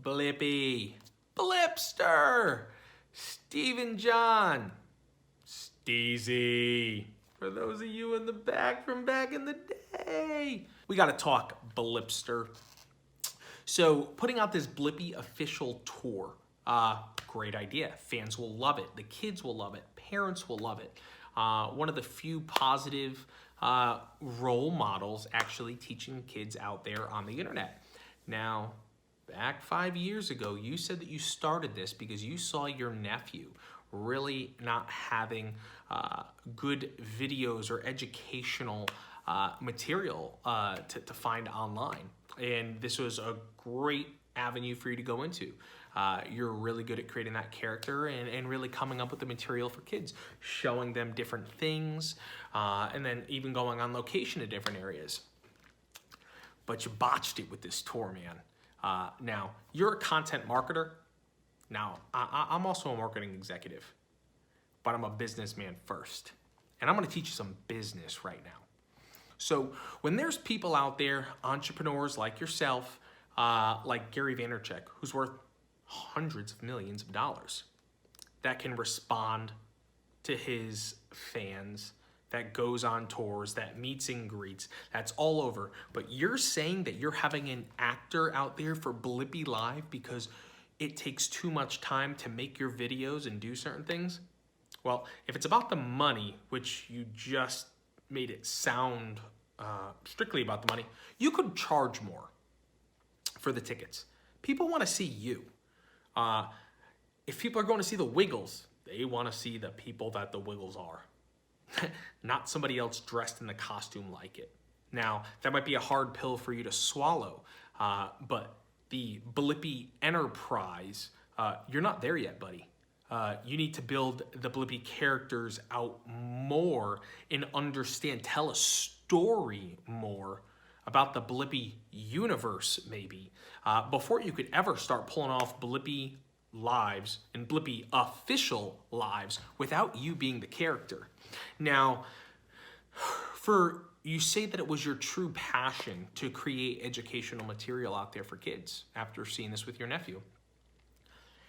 Blippi, Blipster, Stephen John, Steezy. For those of you in the back from back in the day. We got to talk Blipster. So putting out this Blippi official tour, great idea. Fans will love it. The kids will love it. Parents will love it. One of the few positive role models actually teaching kids out there on the internet. Now, back 5 years ago, you said that you started this because you saw your nephew really not having good videos or educational material to find online. And this was a great avenue for you to go into. You're really good at creating that character and really coming up with the material for kids, showing them different things, and then even going on location to different areas. But you botched it with this tour, man. Now, you're a content marketer. Now, I'm also a marketing executive, but I'm a businessman first. And I'm gonna teach you some business right now. So when there's people out there, entrepreneurs like yourself, like Gary Vaynerchuk, who's worth hundreds of millions of dollars, that can respond to his fans, that goes on tours, that meets and greets, that's all over. But you're saying that you're having an actor out there for Blippi Live because it takes too much time to make your videos and do certain things? Well, if it's about the money, which you just made it sound strictly about the money, you could charge more for the tickets. People want to see you. If people are going to see the Wiggles, they want to see the people that the Wiggles are, not somebody else dressed in the costume like it. Now, that might be a hard pill for you to swallow, but the Blippi enterprise, you're not there yet, buddy. You need to build the Blippi characters out more and understand, tell a story more about the Blippi universe, maybe, before you could ever start pulling off Blippi lives and Blippi official lives without you being the character. Now, you say that it was your true passion to create educational material out there for kids after seeing this with your nephew.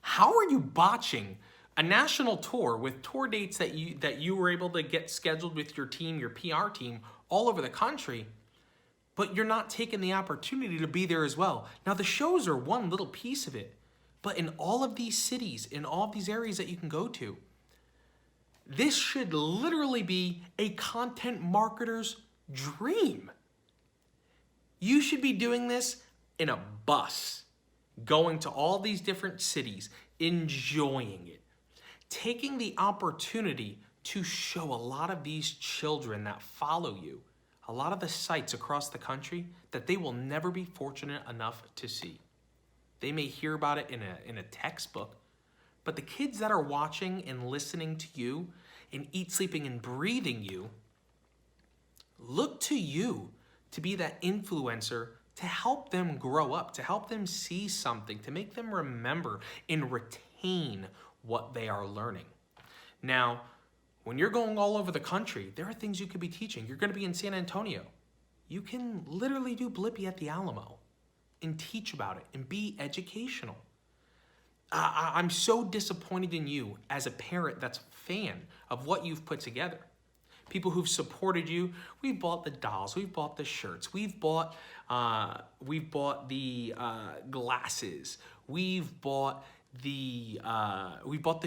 How are you botching a national tour with tour dates that you were able to get scheduled with your team, your PR team, all over the country, but you're not taking the opportunity to be there as well? Now, the shows are one little piece of it, but in all of these cities, in all of these areas that you can go to, this should literally be a content marketer's dream. You should be doing this in a bus, going to all these different cities, enjoying it, taking the opportunity to show a lot of these children that follow you, a lot of the sites across the country that they will never be fortunate enough to see. They may hear about it in a textbook, but the kids that are watching and listening to you and eat, sleeping, and breathing you look to you to be that influencer to help them grow up, to help them see something, to make them remember and retain what they are learning. Now, when you're going all over the country, there are things you could be teaching. You're going to be in San Antonio. You can literally do Blippi at the Alamo and teach about it and be educational. I'm so disappointed in you as a parent that's a fan of what you've put together. People who've supported you, we've bought the dolls, we've bought the shirts, we've bought the glasses, we've bought the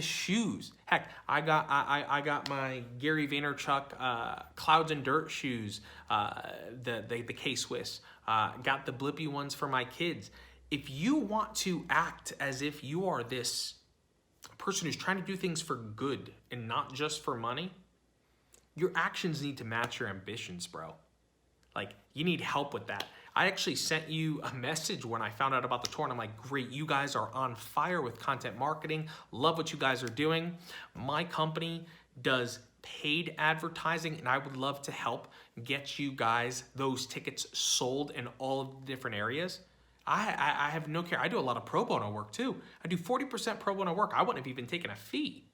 shoes. Heck, I got my Gary Vaynerchuk Clouds and Dirt shoes, the K-Swiss. Got the Blippi ones for my kids. If you want to act as if you are this person who's trying to do things for good and not just for money, your actions need to match your ambitions, bro. Like, you need help with that. I actually sent you a message when I found out about the tour, and I'm like, great, you guys are on fire with content marketing. Love what you guys are doing. My company does paid advertising, and I would love to help get you guys those tickets sold in all of the different areas. I have no care. I do a lot of pro bono work too. I do 40% pro bono work. I wouldn't have even taken a fee.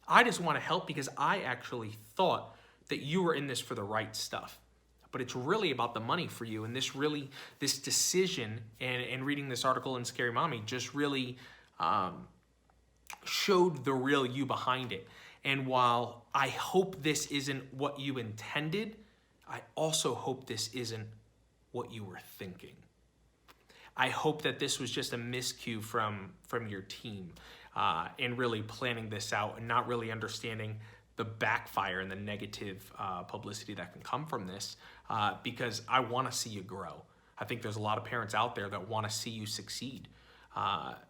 I just want to help because I actually thought that you were in this for the right stuff. but it's really about the money for you. And this decision and reading this article in Scary Mommy just really showed the real you behind it. And while I hope this isn't what you intended, I also hope this isn't what you were thinking. I hope that this was just a miscue from your team in really planning this out and not really understanding the backfire and the negative publicity that can come from this, because I want to see you grow. I think there's a lot of parents out there that want to see you succeed.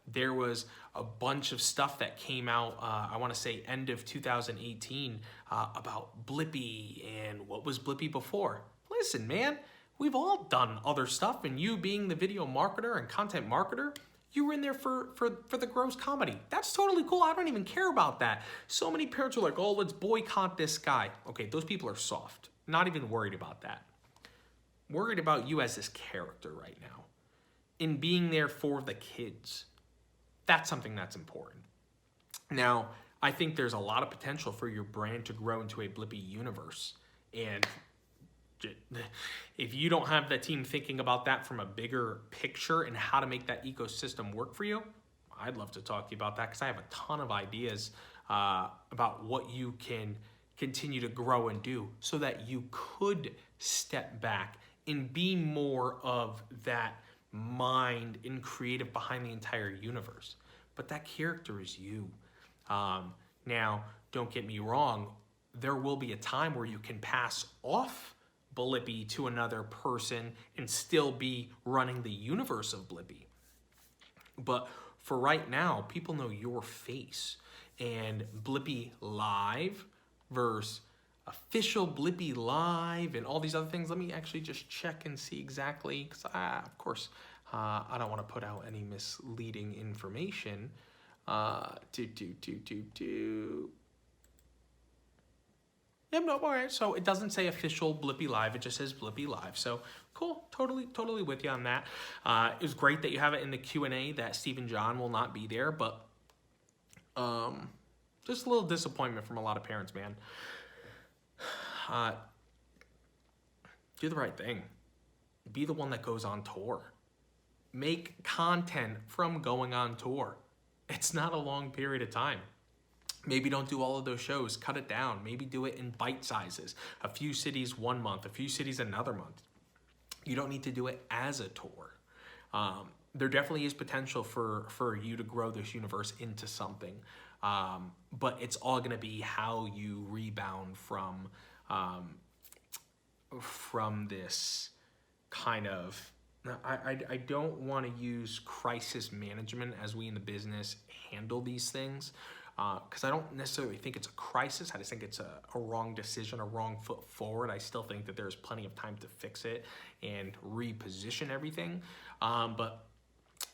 There was a bunch of stuff that came out, I want to say end of 2018, about Blippi and what was Blippi before. Listen, man, we've all done other stuff, and you being the video marketer and content marketer, you were in there for the gross comedy. That's totally cool. I don't even care about that. So many parents are like, oh, let's boycott this guy. Okay, those people are soft. Not even worried about that. Worried about you as this character right now. In being there for the kids. That's something that's important. Now, I think there's a lot of potential for your brand to grow into a Blippi universe. And if you don't have the team thinking about that from a bigger picture and how to make that ecosystem work for you, I'd love to talk to you about that, because I have a ton of ideas about what you can continue to grow and do so that you could step back and be more of that mind and creative behind the entire universe. But that character is you. Now, don't get me wrong, there will be a time where you can pass off Blippi to another person and still be running the universe of Blippi. But for right now, people know your face. And Blippi Live versus official Blippi Live and all these other things. Let me actually just check and see exactly, because of course, I don't want to put out any misleading information. Yep, no, all right. So it doesn't say official Blippi Live. It just says Blippi Live. So cool. Totally with you on that. It was great that you have it in the Q&A that Steve and John will not be there, but just a little disappointment from a lot of parents, man. Do the right thing. Be the one that goes on tour. Make content from going on tour. It's not a long period of time. Maybe don't do all of those shows. Cut it down. Maybe do it in bite sizes. A few cities 1 month, a few cities another month. You don't need to do it as a tour. There definitely is potential for you to grow this universe into something. But it's all going to be how you rebound from this kind of... I don't want to use crisis management as we in the business handle these things. Because I don't necessarily think it's a crisis. I just think it's a wrong decision, a wrong foot forward. I still think that there's plenty of time to fix it and reposition everything. But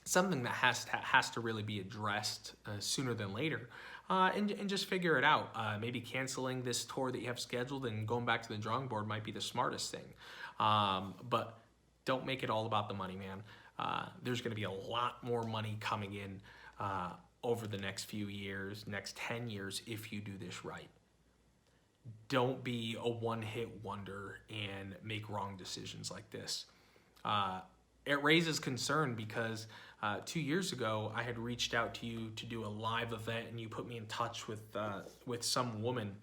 something that has to really be addressed sooner than later. And just figure it out. Maybe canceling this tour that you have scheduled and going back to the drawing board might be the smartest thing. But don't make it all about the money, man. There's going to be a lot more money coming in over the next few years, next 10 years, if you do this right. Don't be a one-hit wonder and make wrong decisions like this. It raises concern because 2 years ago, I had reached out to you to do a live event, and you put me in touch with some woman.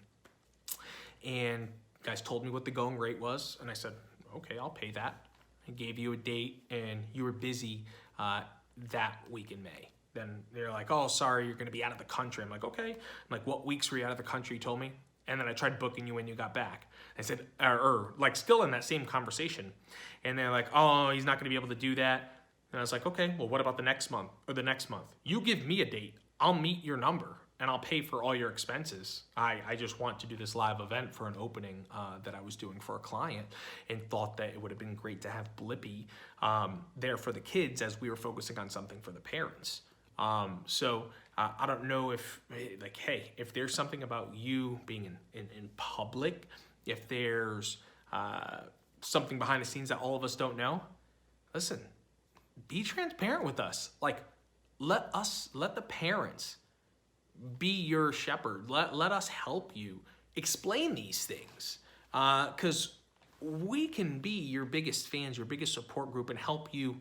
And you guys told me what the going rate was, and I said, okay, I'll pay that. I gave you a date, and you were busy that week in May. Then they're like, oh, sorry, you're going to be out of the country. I'm like, okay. I'm like, what weeks were you out of the country? You told me. And then I tried booking you when you got back. I said, like still in that same conversation. And they're like, oh, he's not going to be able to do that. And I was like, okay, well, what about the next month or the next month? You give me a date. I'll meet your number and I'll pay for all your expenses. I just want to do this live event for an opening that I was doing for a client, and thought that it would have been great to have Blippi there for the kids as we were focusing on something for the parents. So I don't know if, like, hey, if there's something about you being in public, if there's something behind the scenes that all of us don't know, listen, be transparent with us. Like, let the parents be your shepherd. Let us help you explain these things. Because we can be your biggest fans, your biggest support group, and help you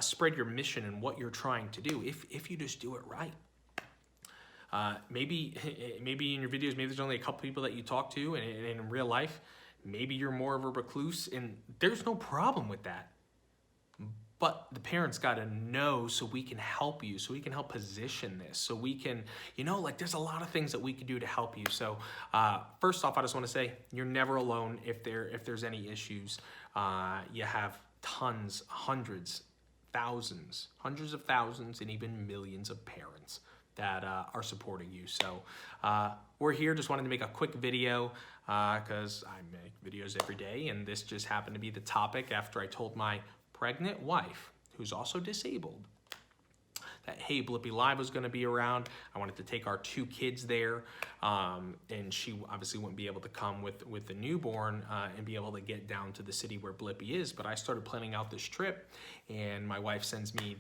spread your mission and what you're trying to do if you just do it right. Maybe in your videos, maybe there's only a couple people that you talk to, and in real life, maybe you're more of a recluse, and there's no problem with that. But the parents got to know so we can help you, so we can help position this, so we can, like there's a lot of things that we can do to help you. So first off, I just want to say you're never alone if there's any issues. You have tons, hundreds of thousands, and even millions of parents that are supporting you. So we're here. Just wanted to make a quick video because I make videos every day, and this just happened to be the topic after I told my pregnant wife, who's also disabled, that hey, Blippi Live was going to be around. I wanted to take our 2 kids there, and she obviously wouldn't be able to come with the newborn and be able to get down to the city where Blippi is. But I started planning out this trip, and my wife sends me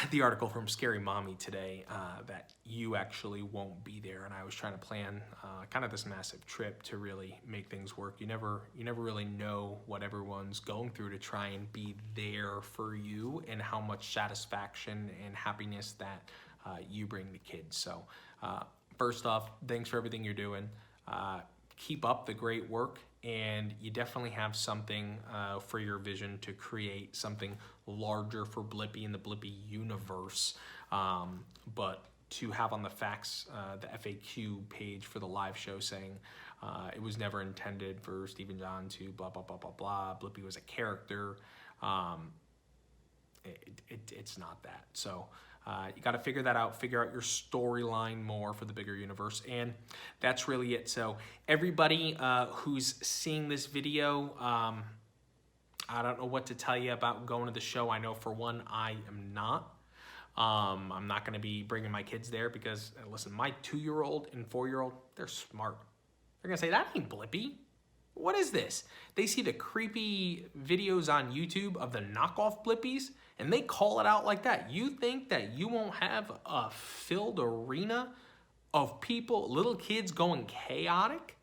the article from Scary Mommy today that you actually won't be there, and I was trying to plan kind of this massive trip to really make things work. You never really know what everyone's going through to try and be there for you, and how much satisfaction and happiness that you bring the kids. So first off, thanks for everything you're doing. Keep up the great work, and you definitely have something for your vision to create something larger for Blippi and the Blippi universe. But to have on the facts, the FAQ page for the live show saying it was never intended for Steve and John to blah, blah, blah, blah, blah. Blippi was a character. It's not that. So you got to figure that out, figure out your storyline more for the bigger universe, and that's really it. So everybody who's seeing this video, I don't know what to tell you about going to the show. I know for one, I am not. I'm not going to be bringing my kids there because, listen, my 2-year-old and 4-year-old, they're smart. They're going to say, that ain't Blippi. What is this? They see the creepy videos on YouTube of the knockoff Blippis, and they call it out like that. You think that you won't have a filled arena of people, little kids going chaotic?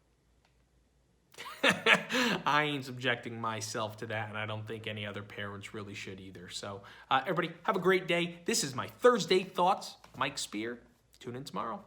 I ain't subjecting myself to that, and I don't think any other parents really should either. So everybody, have a great day. This is my Thursday Thoughts. Mike Speer. Tune in tomorrow.